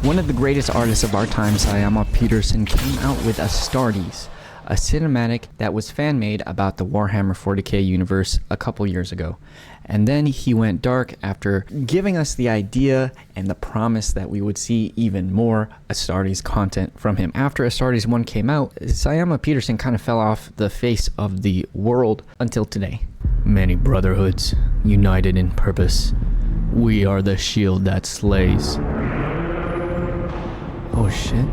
One of the greatest artists of our time, SYAMA Pedersen, came out with Astartes, a cinematic that was fan-made about the Warhammer 40k universe a couple years ago. And then he went dark after giving us the idea and the promise that we would see even more Astartes content from him. After Astartes 1 came out, SYAMA Pedersen kind of fell off the face of the world until today. Many brotherhoods, united in purpose. We are the shield that slays. Oh shit,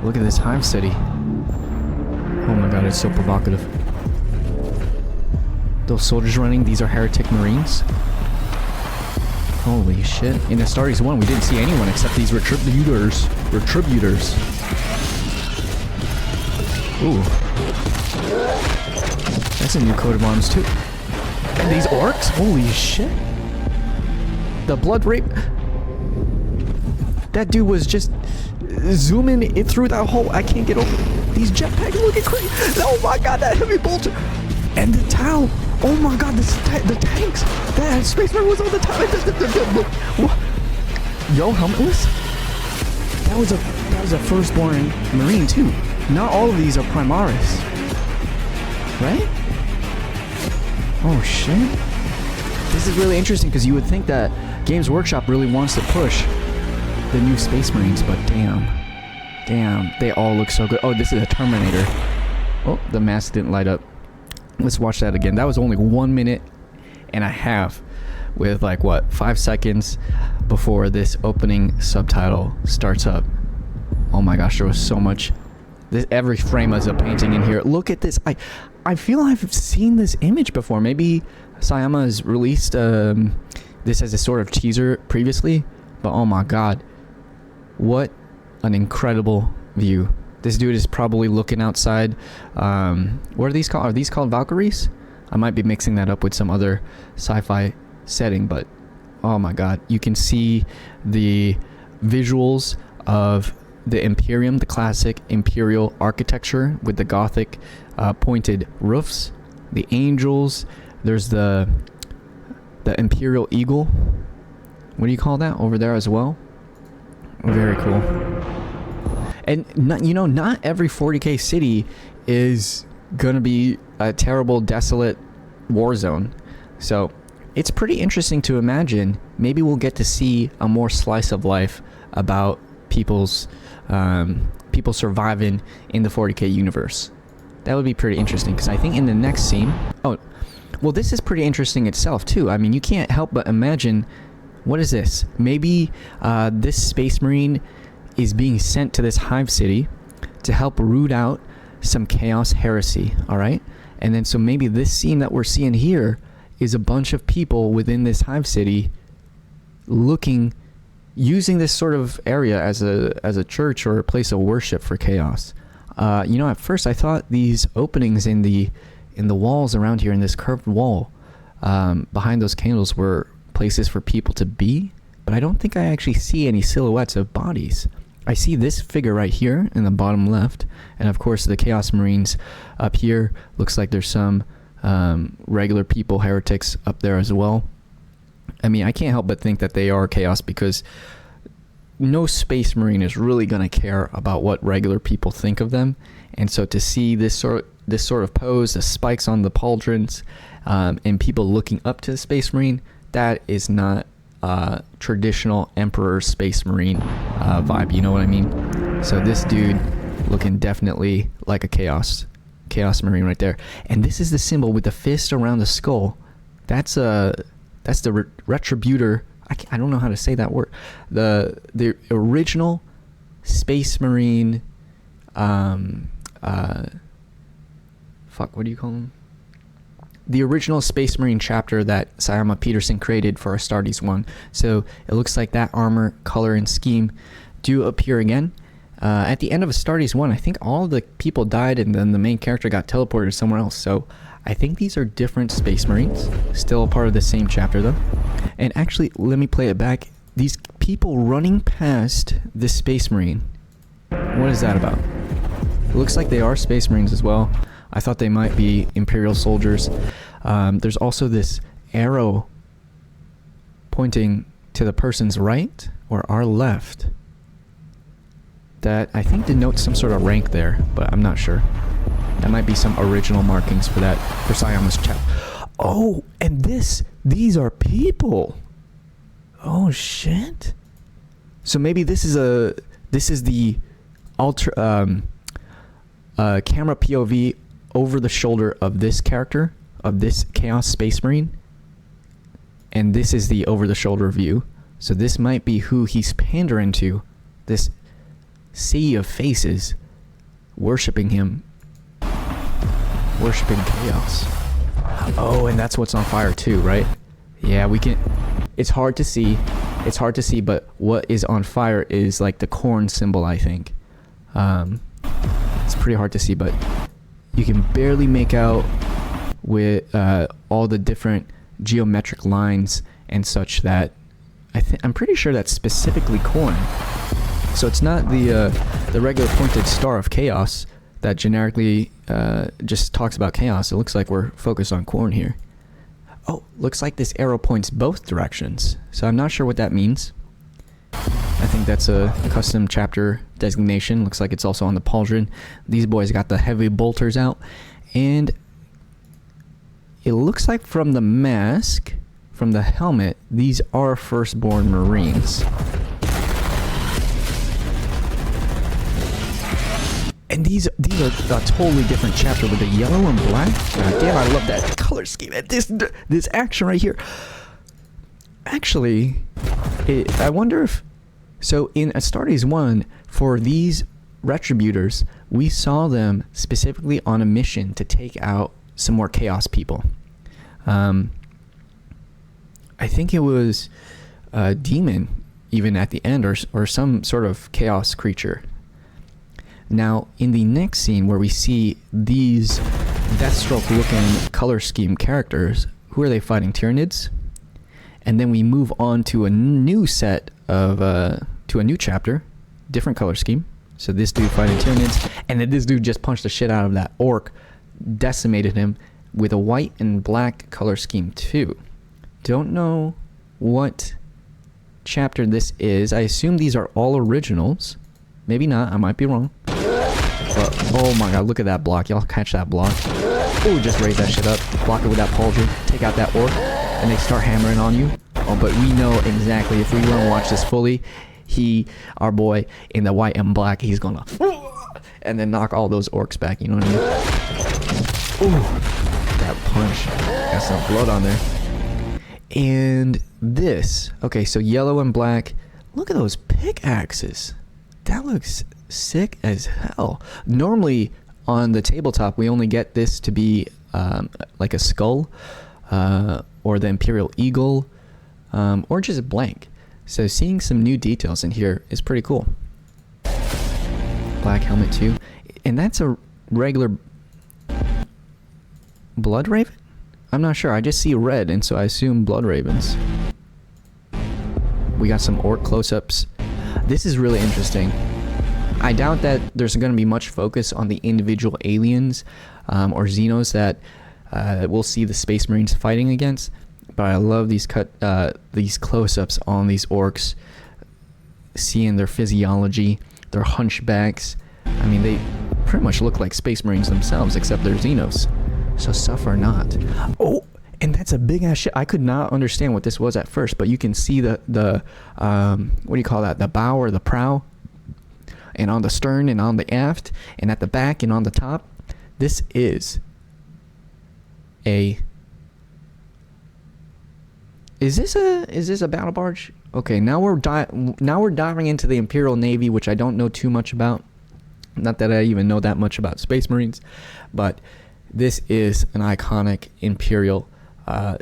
look at this hive city. Oh my god, it's so provocative. Those soldiers running, these are heretic marines. Holy shit. In Astartes 1, we didn't see anyone except these retributors. Ooh. That's a new coat of arms too. And these orcs? Holy shit. The blood rape. That dude was just zooming it through that hole. I can't get over these jetpacks looking crazy. Oh my god, that heavy bolter. And the Tau. Oh my god, the tanks. That spaceman was on the Tau. Yo, helmetless? That was a firstborn marine too. Not all of these are Primaris. Right? Oh shit. This is really interesting because you would think that Games Workshop really wants to push the new Space Marines, but damn, they all look so good. Oh, this is a Terminator. Oh, the mask didn't light up. Let's watch that again. That was only 1 minute and a half with like what, 5 seconds before this opening subtitle starts up. Oh my gosh, there was so much. Every frame is a painting in here. Look at this. I feel I've seen this image before. Maybe SYAMA has released this as a sort of teaser previously, but oh my god, what an incredible view. This dude is probably looking outside. What are these called? Are these called Valkyries? I might be mixing that up with some other sci-fi setting, but oh my god, you can see the visuals of the Imperium, the classic Imperial architecture with the Gothic pointed roofs, the angels. There's the Imperial Eagle. What do you call that over there as well? Very cool. And not every 40k city is gonna be a terrible, desolate war zone. So it's pretty interesting to imagine. Maybe we'll get to see a more slice of life about people surviving in the 40k universe. That would be pretty interesting, because I think in the next scene... Oh, well, this is pretty interesting itself too. I mean, you can't help but imagine, what is this? Maybe this Space Marine is being sent to this hive city to help root out some chaos heresy, alright? And then so maybe this scene that we're seeing here is a bunch of people within this hive city using this sort of area as a church or a place of worship for chaos. At first I thought these openings in the walls around here, in this curved wall behind those candles, were places for people to be, but I don't think I actually see any silhouettes of bodies. I see this figure right here in the bottom left, and of course the Chaos Marines up here. Looks like there's some regular people, heretics, up there as well. I mean, I can't help but think that they are Chaos, because no Space Marine is really going to care about what regular people think of them. And so to see this sort of pose, the spikes on the pauldrons, and people looking up to the Space Marine, that is not traditional Emperor Space Marine vibe, you know what I mean? So this dude looking definitely like a Chaos Marine right there. And this is the symbol with the fist around the skull. That's the Retributor. I don't know how to say that word. The original Space Marine what do you call them? The original Space Marine chapter that SYAMA Pedersen created for Astartes 1. So it looks like that armor, color, and scheme do appear again. At the end of Astartes 1, I think all the people died and then the main character got teleported somewhere else. So I think these are different Space Marines, still a part of the same chapter though. And actually, let me play it back. These people running past this Space Marine, what is that about? It looks like they are Space Marines as well. I thought they might be Imperial soldiers. There's also this arrow pointing to the person's right or our left. that I think denotes some sort of rank there, but I'm not sure. That might be some original markings for that, for SYAMA's chap. Oh, and these are people. Oh shit. So maybe this is the camera POV over the shoulder of this character, of this Chaos Space Marine, and this is the over the shoulder view. So this might be who he's pandering to, this sea of faces worshipping him, worshipping Chaos. Oh, and that's what's on fire too, right? Yeah, we can, it's hard to see, but what is on fire is like the corn symbol, I think. It's pretty hard to see, but you can barely make out with all the different geometric lines and such that I'm pretty sure that's specifically corn. So it's not the regular pointed star of chaos that generically just talks about chaos. It looks like we're focused on corn here. Oh, looks like this arrow points both directions. So I'm not sure what that means. I think that's a custom chapter designation. Looks like it's also on the pauldron. These boys got the heavy bolters out. And it looks like from the mask, from the helmet, these are Firstborn Marines. And these are a totally different chapter with the yellow and black. God damn, I love that color scheme. This action right here. Actually, I wonder if... So in Astartes 1, for these Retributors, we saw them specifically on a mission to take out some more Chaos people. I think it was a demon, even at the end, or some sort of Chaos creature. Now, in the next scene where we see these Deathstroke-looking color scheme characters, who are they fighting? Tyranids? And then we move on to a new set of, to a new chapter, different color scheme. So this dude fighting Tyranids, and then this dude just punched the shit out of that orc, decimated him with a white and black color scheme too. Don't know what chapter this is. I assume these are all originals. Maybe not, I might be wrong. But, oh my god, look at that block. Y'all catch that block. Oh, just raise that shit up. Block it with that pauldron. Take out that orc. And they start hammering on you. Oh, but we know exactly, if we want to watch this fully, our boy, in the white and black, he's gonna... And then knock all those orcs back, you know what I mean? Ooh, that punch. Got some blood on there. And this. Okay, so yellow and black. Look at those pickaxes. That looks sick as hell. Normally on the tabletop we only get this to be like a skull or the Imperial Eagle or just blank. So seeing some new details in here is pretty cool. Black helmet too. And that's a regular Blood Raven? I'm not sure. I just see red and so I assume Blood Ravens. We got some orc close-ups. This is really interesting. I doubt that there's going to be much focus on the individual aliens or Xenos that we'll see the Space Marines fighting against, but I love these close-ups on these orcs, seeing their physiology, their hunchbacks. I mean, they pretty much look like Space Marines themselves, except they're Xenos. So suffer not. Oh, and that's a big ass shit. I could not understand what this was at first, but you can see the what do you call that? The bow or the prow, and on the stern and on the aft, and at the back and on the top. This is a. Is this a battle barge? Okay, now we're diving into the Imperial Navy, which I don't know too much about. Not that I even know that much about Space Marines, but this is an iconic Imperial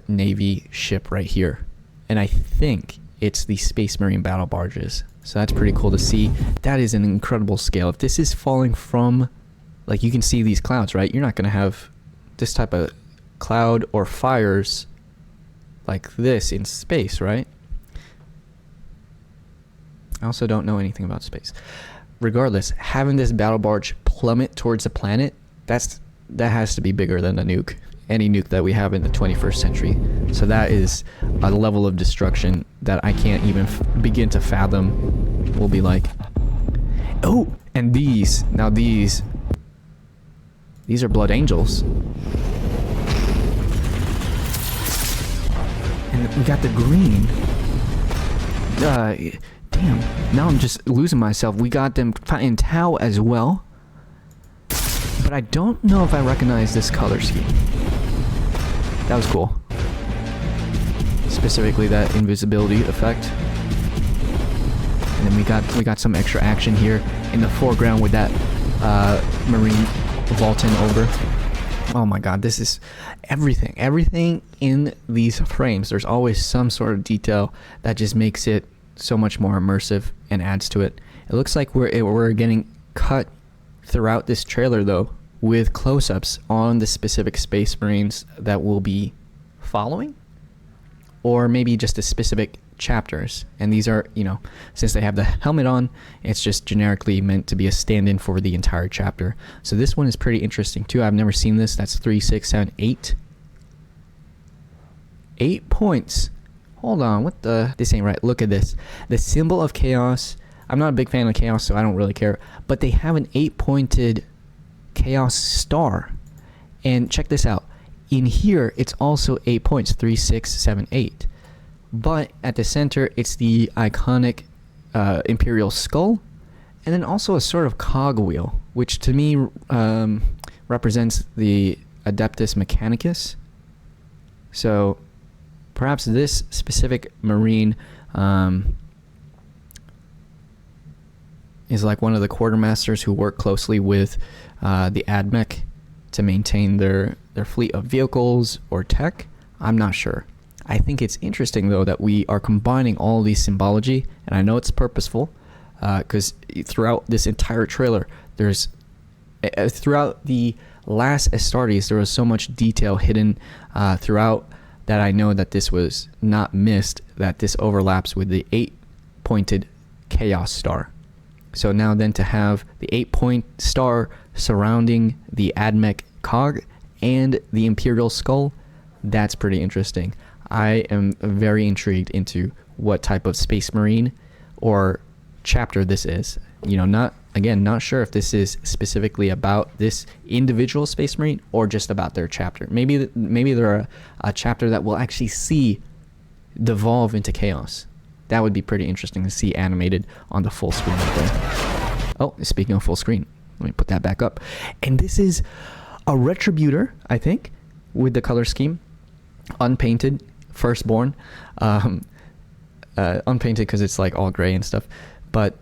Navy ship right here, and I think it's the Space Marine battle barges. So that's pretty cool to see. That is an incredible scale. If this is falling from, like, you can see these clouds, right? You're not going to have this type of cloud or fires like this in space, right? I also don't know anything about space. Regardless, having this battle barge plummet towards the planet, that has to be bigger than a nuke. Any nuke that we have in the 21st century. So that is a level of destruction that I can't even begin to fathom will be like. Oh, and these. Now these are Blood Angels. And we got the green. Damn. Now I'm just losing myself. We got them in Tau as well. But I don't know if I recognize this color scheme. That was cool. Specifically that invisibility effect. And then we got some extra action here in the foreground with that Marine vaulting over. Oh my god, this is everything in these frames. There's always some sort of detail that just makes it so much more immersive and adds to it. It looks like we're getting cut throughout this trailer though, with close-ups on the specific Space Marines that we'll be following, or maybe just the specific chapters. And these are, you know, since they have the helmet on, it's just generically meant to be a stand-in for the entire chapter. So this one is pretty interesting too. I've never seen this. That's 3, 6, 7, 8. 8 points. Hold on, what the? This ain't right. Look at this. The symbol of chaos. I'm not a big fan of chaos, so I don't really care. But they have an 8-pointed chaos star. And check this out. In here, it's also 8 points. 3, 6, 7, 8. But at the center, it's the iconic Imperial skull. And then also a sort of cogwheel, which to me represents the Adeptus Mechanicus. So perhaps this specific Marine is like one of the quartermasters who work closely with the AdMech to maintain their fleet of vehicles or tech. I'm not sure. I think it's interesting though that we are combining all these symbology, and I know it's purposeful because throughout this entire trailer, there's throughout the last Astartes, there was so much detail hidden throughout that I know that this was not missed, that this overlaps with the 8-pointed Chaos Star. So now then to have the 8-point star surrounding the AdMech cog and the Imperial skull, that's pretty interesting. I am very intrigued into what type of Space Marine or chapter this is. You know, not sure if this is specifically about this individual Space Marine or just about their chapter. Maybe they're a chapter that we'll actually see devolve into chaos. That would be pretty interesting to see animated on the full screen right there. Oh, speaking of full screen, let me put that back up. And this is a Retributor, I think, with the color scheme. Unpainted, firstborn. Unpainted because it's like all gray and stuff. But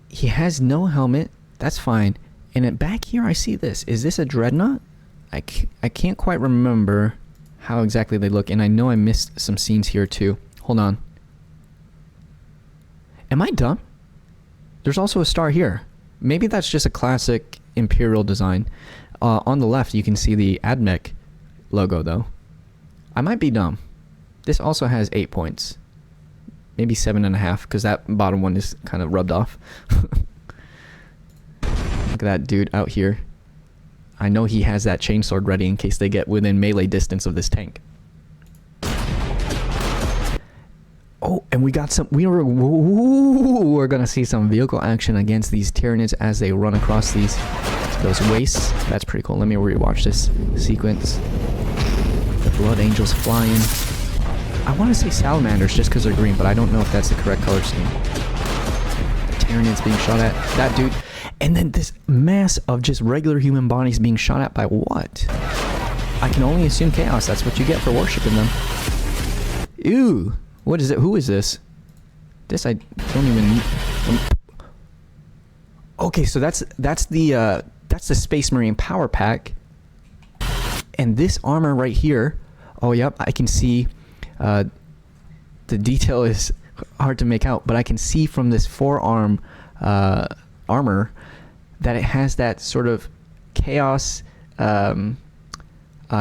he has no helmet. That's fine. And then back here I see this. Is this a Dreadnought? I can't quite remember how exactly they look. And I know I missed some scenes here too. Hold on. Am I dumb? There's also a star here. Maybe that's just a classic Imperial design. On the left, you can see the AdMech logo, though. I might be dumb. This also has 8 points. Maybe 7.5, because that bottom one is kind of rubbed off. Look at that dude out here. I know he has that chainsword ready in case they get within melee distance of this tank. Oh, and we got some. We're gonna see some vehicle action against these Tyranids as they run across those wastes. That's pretty cool. Let me rewatch this sequence. The Blood Angels flying. I want to say salamanders just because they're green, but I don't know if that's the correct color scheme. The Tyranids being shot at. That dude. And then this mass of just regular human bodies being shot at by what? I can only assume chaos. That's what you get for worshipping them. Ew. What is it? Who is this? This I don't even. Okay, so that's the Space Marine power pack, and this armor right here. Oh, yep, I can see. The detail is hard to make out, but I can see from this forearm armor that it has that sort of chaos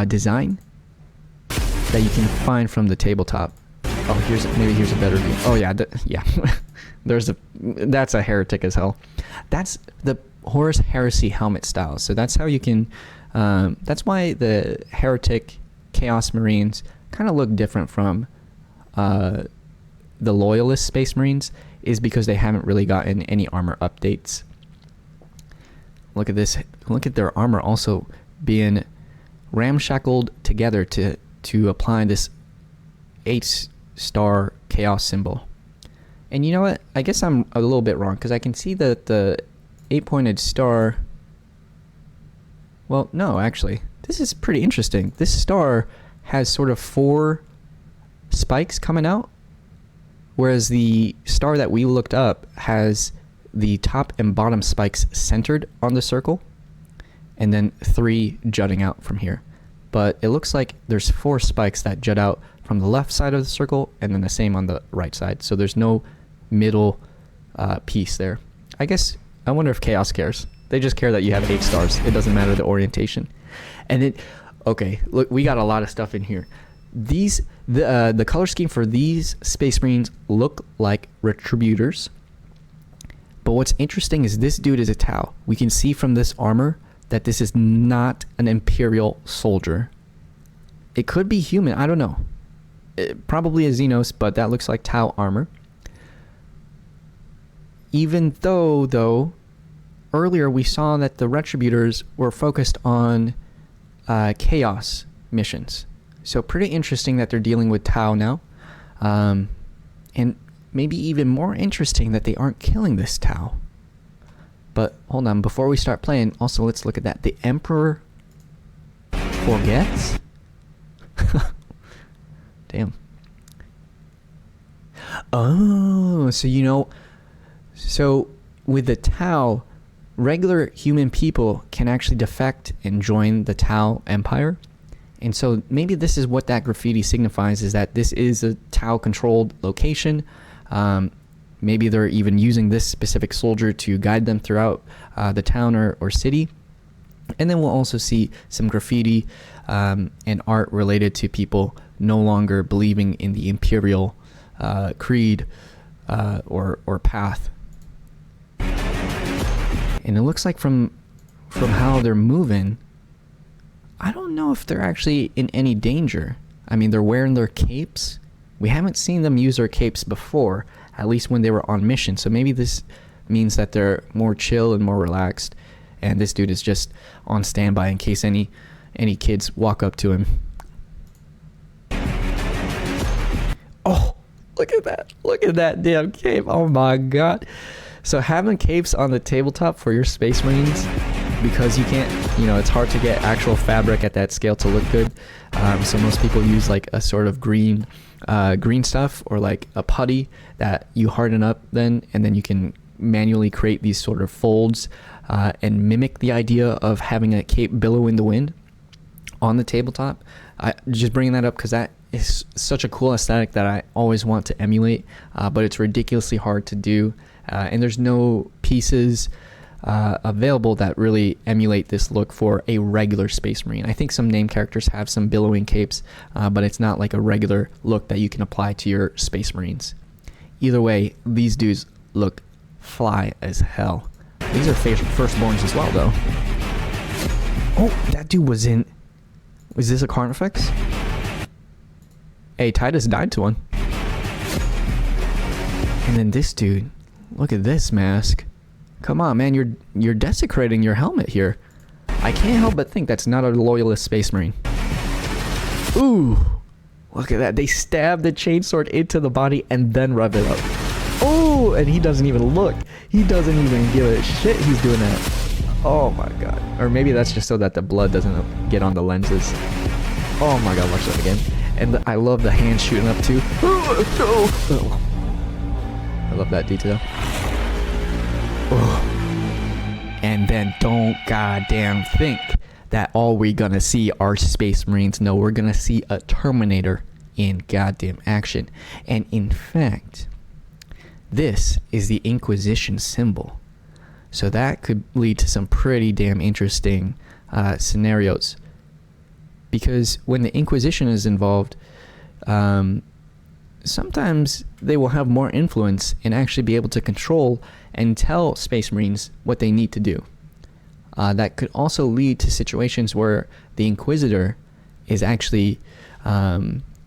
design that you can find from the tabletop. Oh, here's a better view. Oh yeah, yeah. That's a heretic as hell. That's the Horus Heresy helmet style. So that's how you can. That's why the heretic Chaos Marines kind of look different from the Loyalist Space Marines, is because they haven't really gotten any armor updates Look at this. Look at their armor also being ramshackled together to apply this 8-star chaos symbol. And you know what? I guess I'm a little bit wrong because I can see that the 8-pointed star. Well, no, actually, this is pretty interesting. This star has sort of 4 spikes coming out, whereas the star that we looked up has the top and bottom spikes centered on the circle, and then 3 jutting out from here. But it looks like there's 4 spikes that jut out from the left side of the circle, and then the same on the right side. So there's no middle piece there. I guess, I wonder if Chaos cares. They just care that you have 8 stars. It doesn't matter the orientation. And okay, look, we got a lot of stuff in here. The color scheme for these Space Marines look like Retributors. But what's interesting is this dude is a Tau. We can see from this armor that this is not an Imperial soldier. It could be human, I don't know. Probably a Xenos, but that looks like Tau armor. Even though, earlier we saw that the Retributors were focused on Chaos missions. So pretty interesting that they're dealing with Tau now. And maybe even more interesting that they aren't killing this Tau. But hold on, before we start playing, also let's look at that. The Emperor forgets? Damn. Oh, so with the Tau, regular human people can actually defect and join the Tau Empire. And so maybe this is what that graffiti signifies, is that this is a Tau-controlled location. Maybe they're even using this specific soldier to guide them throughout the town or city. And then we'll also see some graffiti and art related to people no longer believing in the Imperial creed or path. And it looks like from how they're moving, I don't know if they're actually in any danger. I mean, they're wearing their capes. We haven't seen them use their capes before, at least when they were on mission. So maybe this means that they're more chill and more relaxed, and this dude is just on standby in case any kids walk up to him. Oh, look at that. Look at that damn cape. Oh my god. So having capes on the tabletop for your Space Marines, because you can't, it's hard to get actual fabric at that scale to look good. So most people use like a sort of green stuff or like a putty that you harden up and then you can manually create these sort of folds and mimic the idea of having a cape billow in the wind on the tabletop. Just bringing that up because that is such a cool aesthetic that I always want to emulate, but it's ridiculously hard to do, and there's no pieces available that really emulate this look for a regular Space Marine. I think some name characters have some billowing capes, but it's not like a regular look that you can apply to your Space Marines. Either way, these dudes look fly as hell. These are firstborns as well, though. Oh, that dude was in... Was this a Carnifex? Hey, Titus died to one. And then this dude, look at this mask. Come on, man, you're desecrating your helmet here. I can't help but think that's not a loyalist Space Marine. Ooh, look at that. They stab the chainsword into the body and then rub it up. Oh, and he doesn't even look. He doesn't even give a shit he's doing that. Oh my god. Or maybe that's just so that the blood doesn't get on the lenses. Oh my god, watch that again. And I love the hand shooting up too. Oh. I love that detail. Oh. And then don't goddamn think that all we're gonna see are Space Marines. No, we're gonna see a Terminator in goddamn action. And in fact, this is the Inquisition symbol. So that could lead to some pretty damn interesting scenarios. Because when the Inquisition is involved, sometimes they will have more influence and actually be able to control and tell Space Marines what they need to do. That could also lead to situations where the Inquisitor is actually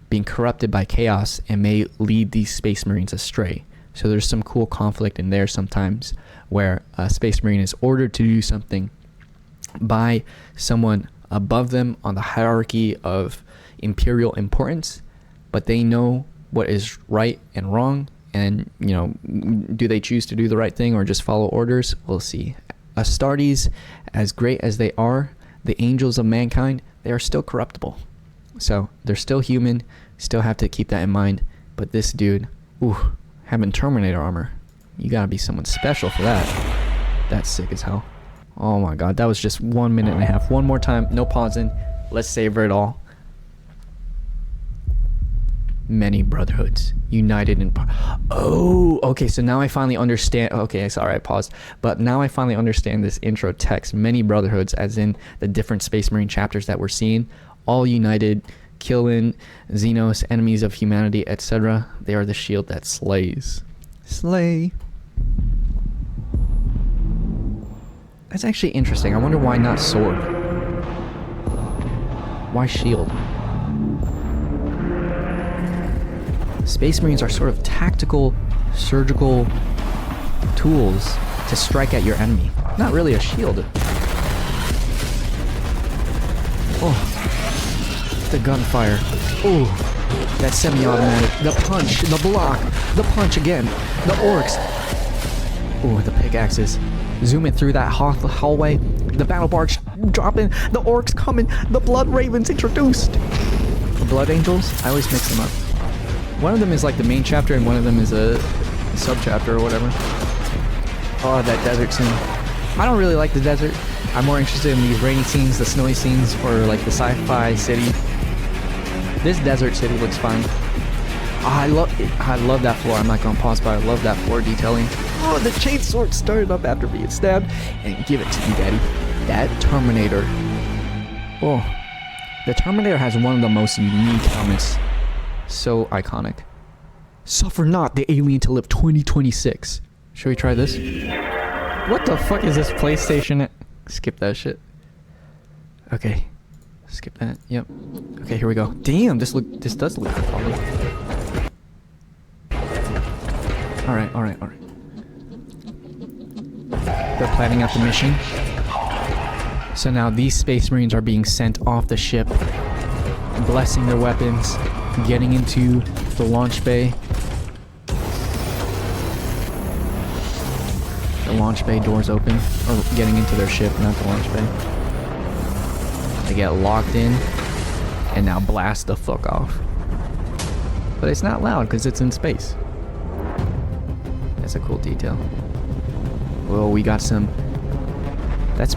being corrupted by chaos and may lead these Space Marines astray. So there's some cool conflict in there sometimes where a Space Marine is ordered to do something by someone above them on the hierarchy of imperial importance, but they know what is right and wrong, and you know, do they choose to do the right thing or just follow orders? We'll see. Astartes, as great as they are, the angels of mankind, they are still corruptible. So they're still human, still have to keep that in mind. But this dude, ooh, having Terminator armor, you gotta be someone special for that. That's sick as hell. Oh my god, that was just 1 minute and a half. One more time, no pausing. Let's savor it all. Many brotherhoods united in oh, okay, so now I finally understand. Okay, sorry, I paused, but now I finally understand this intro text. Many brotherhoods, as in the different Space Marine chapters that we're seeing, all united, killing Zenos, enemies of humanity, etc. They are the shield that slays. Slay. That's actually interesting. I wonder why not sword. Why shield? Space Marines are sort of tactical, surgical tools to strike at your enemy. Not really a shield. Oh, the gunfire. Oh, that semi-automatic. The punch, the block, the punch again. The orcs. Oh, the pickaxes. Zooming through that hallway. The battle barge dropping. The orcs coming. The blood ravens introduced. The blood angels? I always mix them up. One of them is like the main chapter and one of them is a sub-chapter or whatever. Oh, that desert scene. I don't really like the desert. I'm more interested in these rainy scenes, the snowy scenes, or like the sci-fi city. This desert city looks fine. Oh, I love that floor. I'm not gonna pause, but I love that floor detailing. Oh, the chainsword started up after being stabbed. And give it to me, daddy. That Terminator. Oh, the Terminator has one of the most unique helmets. So iconic. Suffer not the alien to live 2026. Should we try this? What the fuck is this PlayStation? Skip that shit. Okay. Skip that. Yep. Okay, here we go. Damn, this does look good, probably. Alright. They're planning out the mission. So now these Space Marines are being sent off the ship, blessing their weapons, getting into the launch bay. The launch bay doors open, or getting into their ship, not the launch bay. They get locked in, and now blast the fuck off. But it's not loud because it's in space. That's a cool detail. Well, we got some. That's.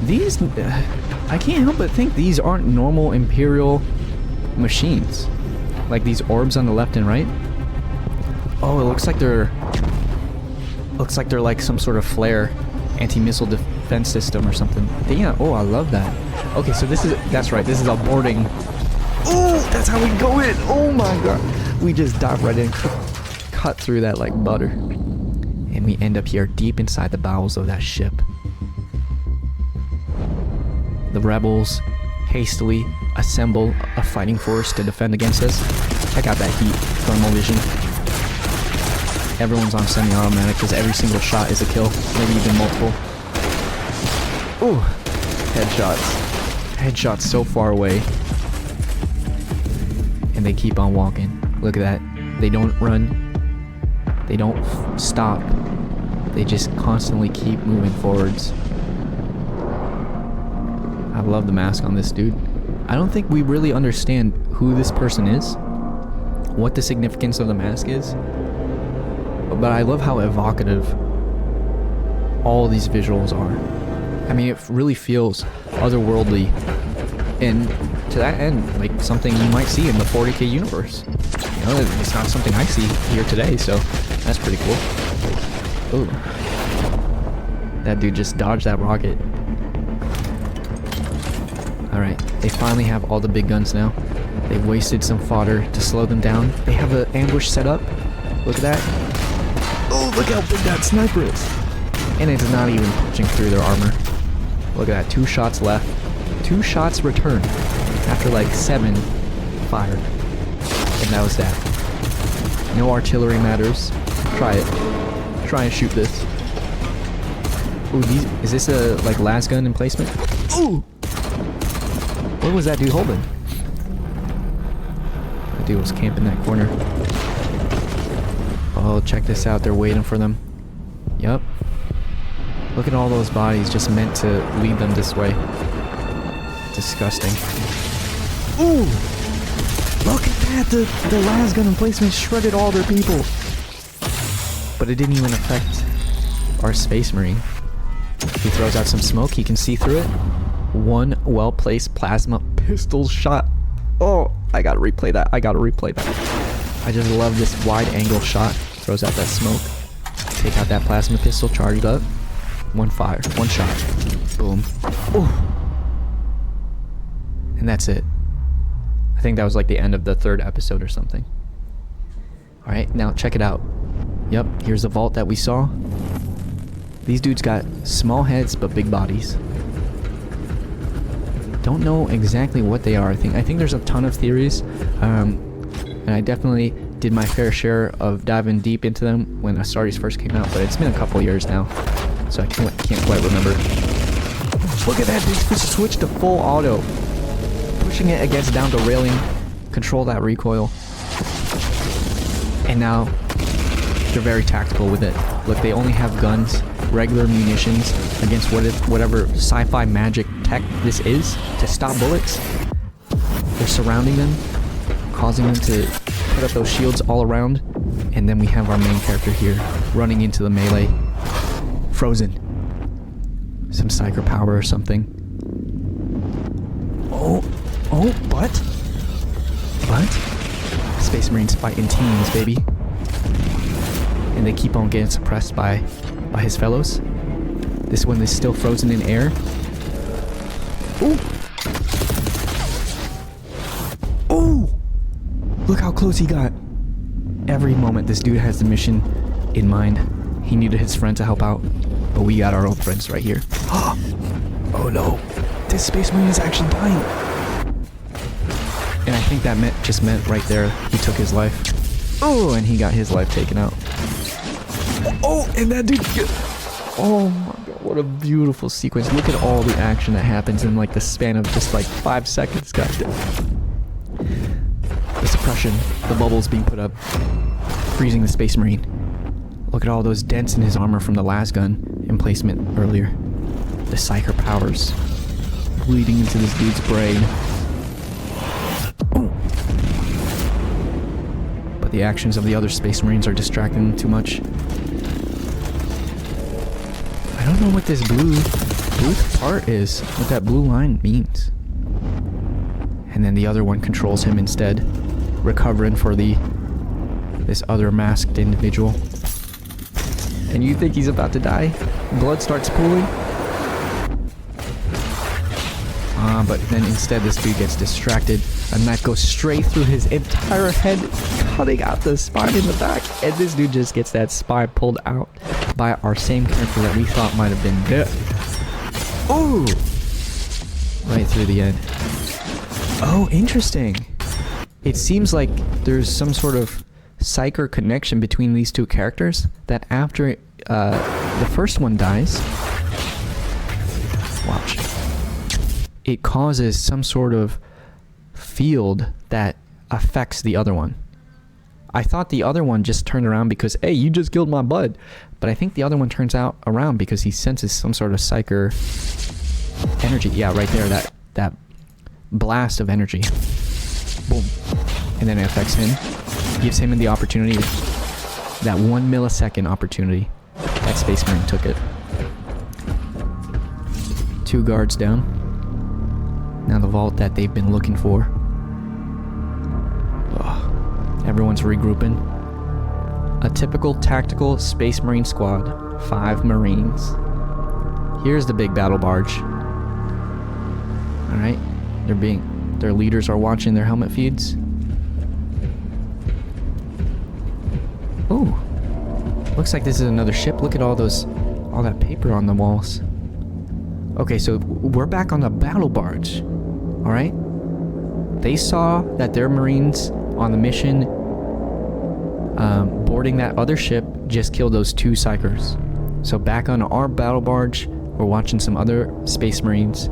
These, I can't help but think these aren't normal Imperial machines. Like these orbs on the left and right. Oh, it looks like they're like some sort of flare anti-missile defense system or something. Damn, oh, I love that. Okay, so that's right, this is a boarding. Oh, that's how we go in. Oh my god. We just dive right in, cut through that like butter. And we end up here deep inside the bowels of that ship. The rebels hastily assemble a fighting force to defend against us. Check out that heat, thermal vision. Everyone's on semi-automatic because every single shot is a kill, maybe even multiple. Ooh, headshots. Headshots so far away. And they keep on walking. Look at that. They don't run. They don't stop. They just constantly keep moving forwards. I love the mask on this dude. I don't think we really understand who this person is, what the significance of the mask is, but I love how evocative all these visuals are. I mean, it really feels otherworldly, and to that end, like something you might see in the 40k universe. You know, it's not something I see here today, so that's pretty cool. Ooh. That dude just dodged that rocket. Alright, they finally have all the big guns now. They've wasted some fodder to slow them down. They have an ambush set up. Look at that. Oh, look how big that sniper is. And it's not even punching through their armor. Look at that, 2 shots left. 2 shots returned after like 7 fired. And that was that. No artillery matters. try it. Try and shoot this. Ooh, is this a like las gun emplacement? Ooh! What was that dude holding? That dude was camping that corner. Oh, check this out. They're waiting for them. Yup. Look at all those bodies just meant to lead them this way. Disgusting. Ooh! Look at that! The las gun emplacement shredded all their people. But it didn't even affect our Space Marine. He throws out some smoke. He can see through it. One well-placed plasma pistol shot. Oh, I gotta replay that. I just love this wide-angle shot. Throws out that smoke. Take out that plasma pistol. Charged up. One fire. One shot. Boom. Ooh. And that's it. I think that was like the end of the 3rd episode or something. Alright, now check it out. Yep, here's the vault that we saw. These dudes got small heads but big bodies. Don't know exactly what they are. I think there's a ton of theories. And I definitely did my fair share of diving deep into them when Astartes first came out, but it's been a couple years now. So I can't quite remember. Look at that, dude. Just switched to full auto. Pushing it against down to railing. Control that recoil. And now they're very tactical with it. Look, they only have guns, regular munitions against whatever sci-fi magic tech this is to stop bullets. They're surrounding them, causing them to put up those shields all around. And then we have our main character here running into the melee. Frozen. Some psyker power or something. But Space Marines fight in teams, baby. And they keep on getting suppressed by his fellows. This one is still frozen in air. Ooh! Ooh! Look how close he got. Every moment this dude has the mission in mind. He needed his friend to help out, but we got our own friends right here. Oh no. This Space Marine is actually dying. And I think that just meant right there he took his life. Oh, and he got his life taken out. Oh, and that dude... Oh my god, what a beautiful sequence. Look at all the action that happens in like the span of just like 5 seconds. God damn. The suppression, the bubbles being put up, freezing the Space Marine. Look at all those dents in his armor from the las gun emplacement earlier. The psyker powers bleeding into this dude's brain. Ooh. But the actions of the other Space Marines are distracting them too much. I don't know what this blue part is, what that blue line means. And then the other one controls him instead, recovering for this other masked individual. And you think he's about to die? Blood starts pooling. But then instead this dude gets distracted. A knife goes straight through his entire head, cutting out the spine in the back. And this dude just gets that spine pulled out by our same character that we thought might have been dead. Oh! Right through the end. Oh, interesting. It seems like there's some sort of psyker connection between these two characters, that after the first one dies, watch, it causes some sort of field that affects the other one. I thought the other one just turned around because, hey, you just killed my bud. But I think the other one turns out around because he senses some sort of psyker energy. Yeah, right there, that blast of energy. Boom. And then it affects him. Gives him the opportunity, that 1 millisecond opportunity. That Space Marine took it. 2 guards down. Now the vault that they've been looking for. Ugh. Everyone's regrouping. A typical tactical Space Marine squad. 5 Marines. Here's the big battle barge. Alright. Their leaders are watching their helmet feeds. Oh. Looks like this is another ship. Look at all that paper on the walls. Okay, so we're back on the battle barge. Alright? They saw that their Marines on the mission boarding that other ship just killed those 2 psychers. So back on our battle barge, we're watching some other space marines,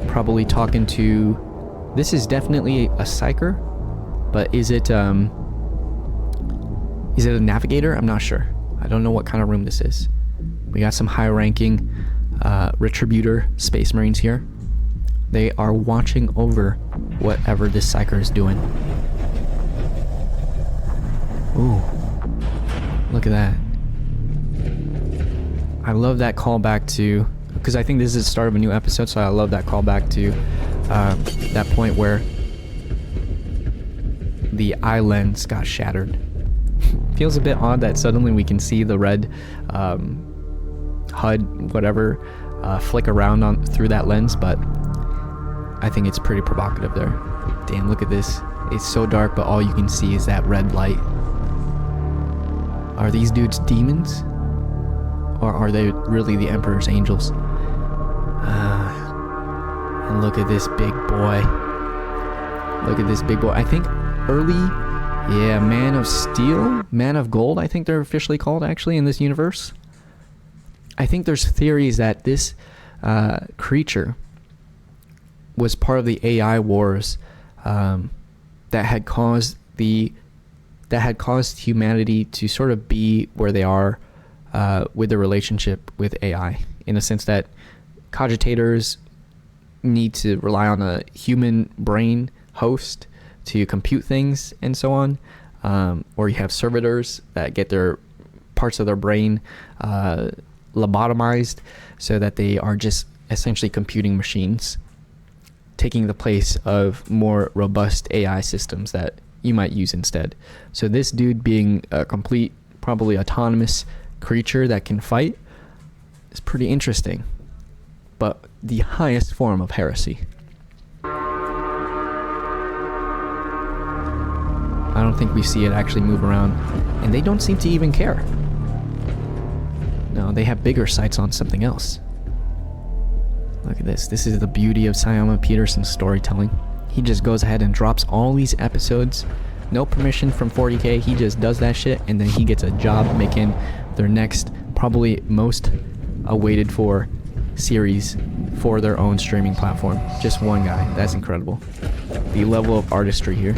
probably talking to... This is definitely a psyker, but is it a navigator? I'm not sure. I don't know what kind of room this is. We got some high-ranking Retributor space marines here. They are watching over whatever this psyker is doing. Ooh, look at that. I love that callback to, because I think this is the start of a new episode, so I love that callback to that point where the eye lens got shattered. Feels a bit odd that suddenly we can see the red HUD, whatever, flick around through that lens, but I think it's pretty provocative there. Damn, look at this. It's so dark, but all you can see is that red light. Are these dudes demons? Or are they really the Emperor's angels? And look at this big boy. Look at this big boy. I think early... Yeah, Man of Steel? Man of Gold, I think they're officially called, actually, in this universe. I think there's theories that this creature was part of the AI wars that had caused humanity to sort of be where they are with the relationship with AI, in a sense that cogitators need to rely on a human brain host to compute things and so on, or you have servitors that get their parts of their brain lobotomized so that they are just essentially computing machines, taking the place of more robust AI systems that you might use instead. So this dude being a complete, probably autonomous creature that can fight is pretty interesting, but the highest form of heresy. I don't think we see it actually move around, and they don't seem to even care. No, they have bigger sights on something else. Look at this. This is the beauty of SYAMA Pedersen's storytelling. He just goes ahead and drops all these episodes, no permission from 40K. He just does that shit, and then he gets a job making their next, probably most awaited for series for their own streaming platform. Just one guy. That's incredible. The level of artistry here.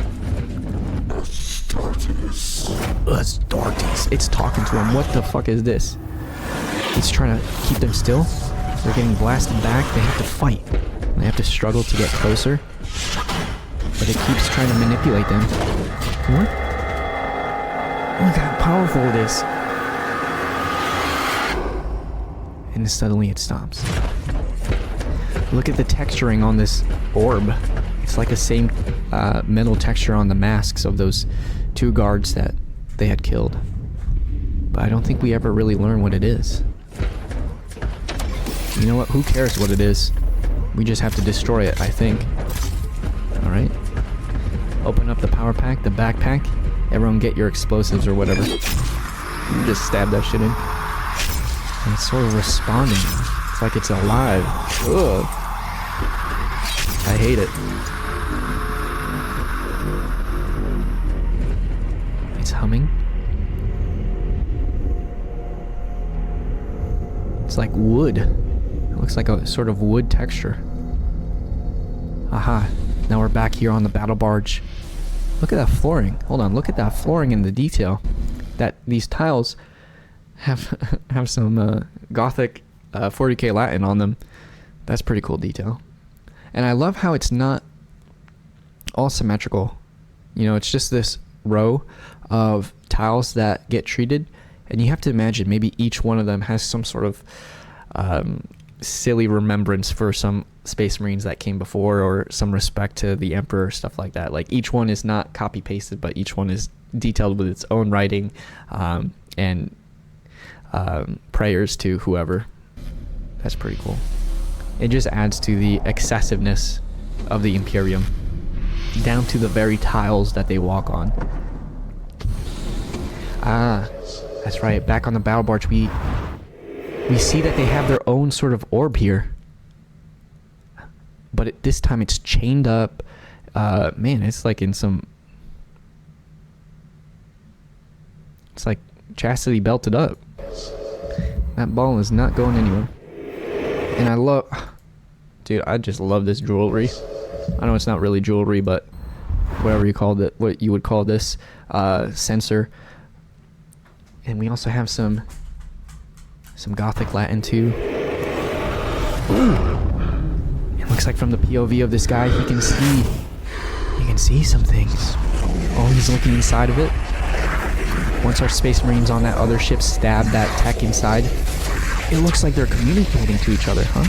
Astartes. It's talking to him. What the fuck is this? It's trying to keep them still. They're getting blasted back. They have to fight. They have to struggle to get closer. But it keeps trying to manipulate them. What? Look how powerful it is. And suddenly it stops. Look at the texturing on this orb. It's like the same metal texture on the masks of those 2 guards that they had killed. But I don't think we ever really learn what it is. You know what? Who cares what it is? We just have to destroy it, I think. Alright. Open up the power pack, the backpack. Everyone get your explosives or whatever. You just stab that shit in. And it's sort of responding. It's like it's alive. Ugh. I hate it. It's humming. It's like wood. It looks like a sort of wood texture. Aha. Now we're back here on the battle barge. Look at that flooring. Hold on. Look at that flooring and the detail. That these tiles have some Gothic 40K Latin on them. That's pretty cool detail. And I love how it's not all symmetrical. You know, it's just this row of tiles that get treated, and you have to imagine maybe each one of them has some sort of silly remembrance for some space marines that came before, or some respect to the emperor, stuff like that. Like each one is not copy pasted, but each one is detailed with its own writing and prayers to whoever. That's pretty cool. It just adds to the excessiveness of the Imperium, down to the very tiles that they walk on. Ah, that's right. Back on the battle barge, we see that they have their own sort of orb here, but this time it's chained up. Man, it's like in some It's like chastity belted up. That ball is not going anywhere. And I love... Dude, I just love this jewelry. I know it's not really jewelry, but whatever you called it, what you would call this sensor. And we also have some Gothic Latin too. Ooh. It looks like from the POV of this guy, he can see some things. Oh, he's looking inside of it. Once our Space Marines on that other ship stab that tech inside, it looks like they're communicating to each other, huh?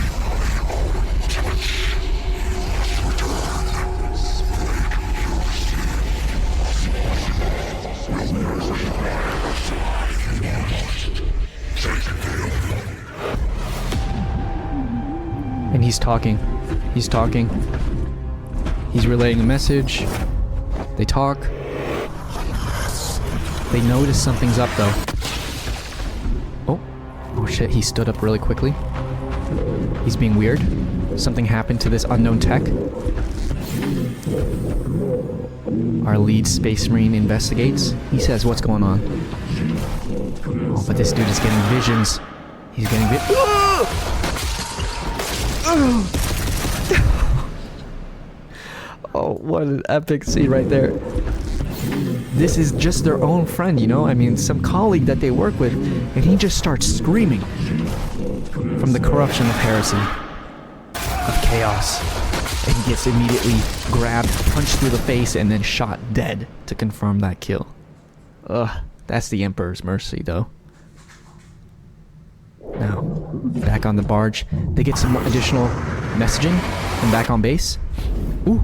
And he's talking. He's relaying a message. They talk. They notice something's up though. Oh shit, he stood up really quickly. He's being weird. Something happened to this unknown tech. Our lead Space Marine investigates. He says, what's going on? Oh, but this dude is getting visions. He's getting Oh, what an epic scene right there. This is just their own friend, you know? I mean, some colleague that they work with, and he just starts screaming from the corruption of heresy, of chaos. And he gets immediately grabbed, punched through the face, and then shot dead to confirm that kill. Ugh, that's the Emperor's mercy, though. Now, back on the barge, they get some more additional messaging from back on base. Ooh.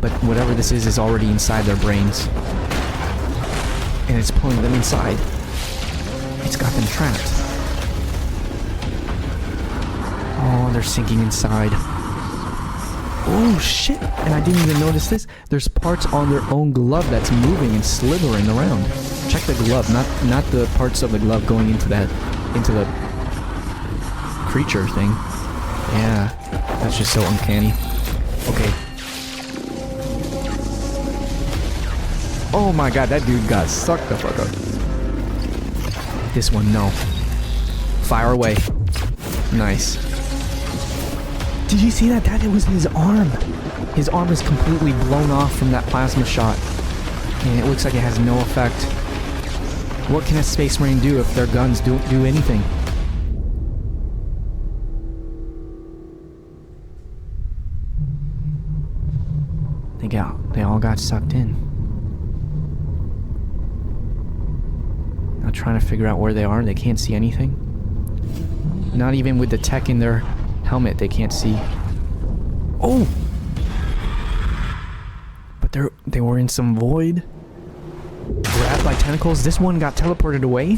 But whatever this is already inside their brains. And it's pulling them inside. It's got them trapped. Oh, they're sinking inside. Oh shit! And I didn't even notice this. There's parts on their own glove that's moving and slithering around. Check the glove, not the parts of the glove going into the creature thing. Yeah, that's just so uncanny. Okay. Oh my god, that dude got sucked the fuck up. This one, no. Fire away. Nice. Did you see that? That was his arm. His arm is completely blown off from that plasma shot. And it looks like it has no effect. What can a Space Marine do if their guns don't do anything? They all got sucked in. Now trying to figure out where they are, they can't see anything. Not even with the tech in their helmet, they can't see. Oh! But they were in some void. Grabbed by tentacles. This one got teleported away.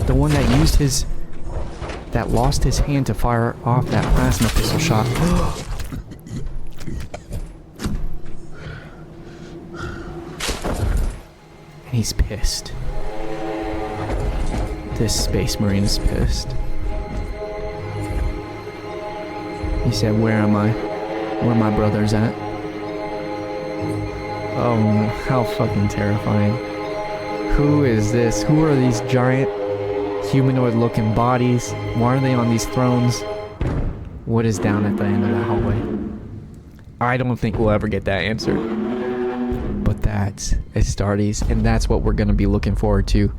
The one that used that lost his hand to fire off that plasma pistol shot. And he's pissed. This Space Marine is pissed. He said, where am I? Where my brothers at? Oh, how fucking terrifying. Who is this? Who are these giant humanoid looking bodies? Why are they on these thrones? What is down at the end of that hallway? I don't think we'll ever get that answer. But that's Astartes, and that's what we're going to be looking forward to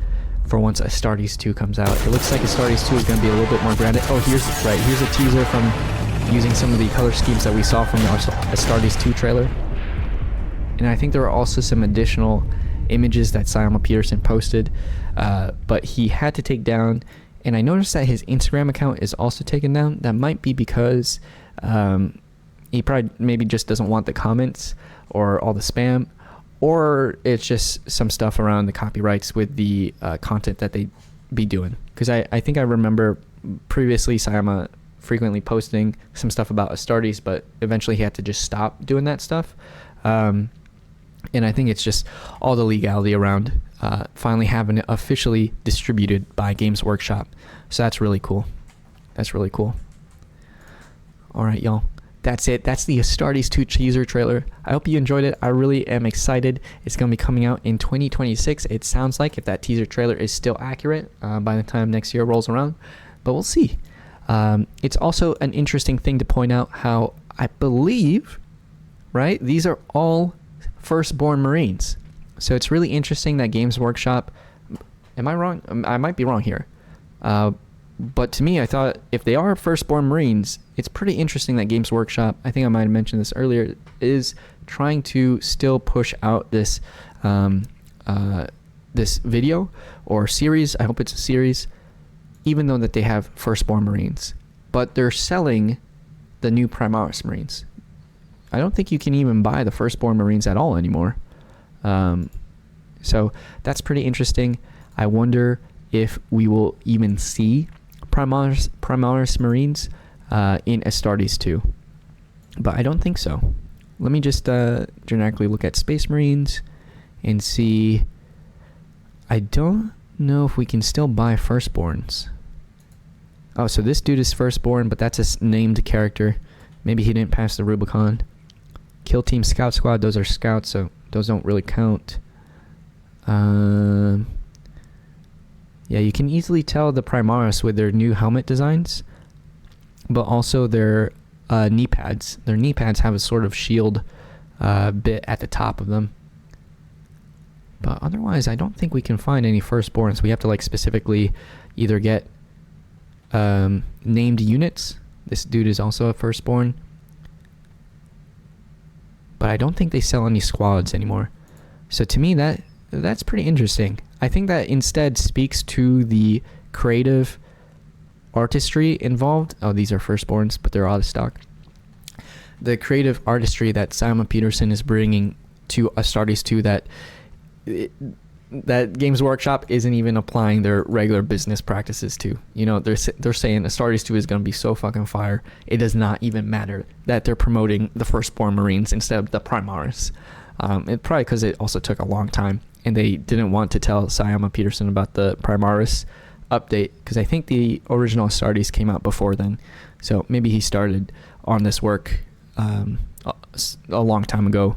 for once Astartes 2 comes out. It looks like Astartes 2 is going to be a little bit more grounded. Oh, here's a teaser from using some of the color schemes that we saw from the Astartes 2 trailer. And I think there are also some additional images that SYAMA PEDERSEN posted, but he had to take down, and I noticed that his Instagram account is also taken down. That might be because he probably maybe just doesn't want the comments or all the spam, or it's just some stuff around the copyrights with the content that they be doing. Because I think I remember previously SYAMA frequently posting some stuff about Astartes, but eventually he had to just stop doing that stuff. And I think it's just all the legality around finally having it officially distributed by Games Workshop. So that's really cool. That's really cool. All right, y'all. that's it. That's the Astartes 2 teaser trailer. I hope you enjoyed it. I really am excited. It's going to be coming out in 2026. It sounds like, if that teaser trailer is still accurate by the time next year rolls around. But we'll see. It's also an interesting thing to point out how I believe, right, these are all Firstborn Marines. So it's really interesting that Games Workshop... Am I wrong? I might be wrong here. But to me, I thought if they are Firstborn Marines, it's pretty interesting that Games Workshop, I think I might have mentioned this earlier, is trying to still push out this this video or series. I hope it's a series, even though that they have Firstborn Marines. But they're selling the new Primaris Marines. I don't think you can even buy the Firstborn Marines at all anymore. So that's pretty interesting. I wonder if we will even see Primaris Marines in Astartes 2. But I don't think so. Let me just generically look at Space Marines and see. I don't know if we can still buy Firstborns. Oh, so this dude is Firstborn, but that's a named character. Maybe he didn't pass the Rubicon. Kill Team Scout Squad, those are scouts, so those don't really count. Yeah, you can easily tell the Primaris with their new helmet designs, but also their knee pads. Their knee pads have a sort of shield bit at the top of them. But otherwise, I don't think we can find any Firstborns. We have to like specifically either get named units. This dude is also a Firstborn. But I don't think they sell any squads anymore. So to me, that's pretty interesting. I think that instead speaks to the creative artistry involved. Oh, these are Firstborns, but they're out of stock. The creative artistry that SYAMA Pedersen is bringing to Astartes 2 that Games Workshop isn't even applying their regular business practices to. You know, they're saying Astartes 2 is going to be so fucking fire. It does not even matter that they're promoting the Firstborn Marines instead of the Primaris. It probably because it also took a long time, and they didn't want to tell SYAMA Pedersen about the Primaris update, because I think the original Astartes came out before then. So maybe he started on this work a long time ago,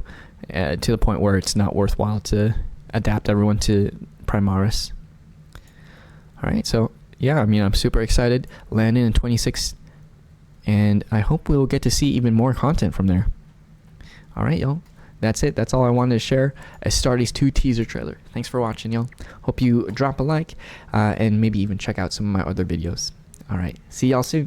to the point where it's not worthwhile to adapt everyone to Primaris. Alright, so yeah, I mean, I'm super excited. Landing in 26, and I hope we'll get to see even more content from there. Alright, y'all. That's it. That's all I wanted to share. Astartes 2 teaser trailer. Thanks for watching, y'all. Hope you drop a like and maybe even check out some of my other videos. All right. See y'all soon.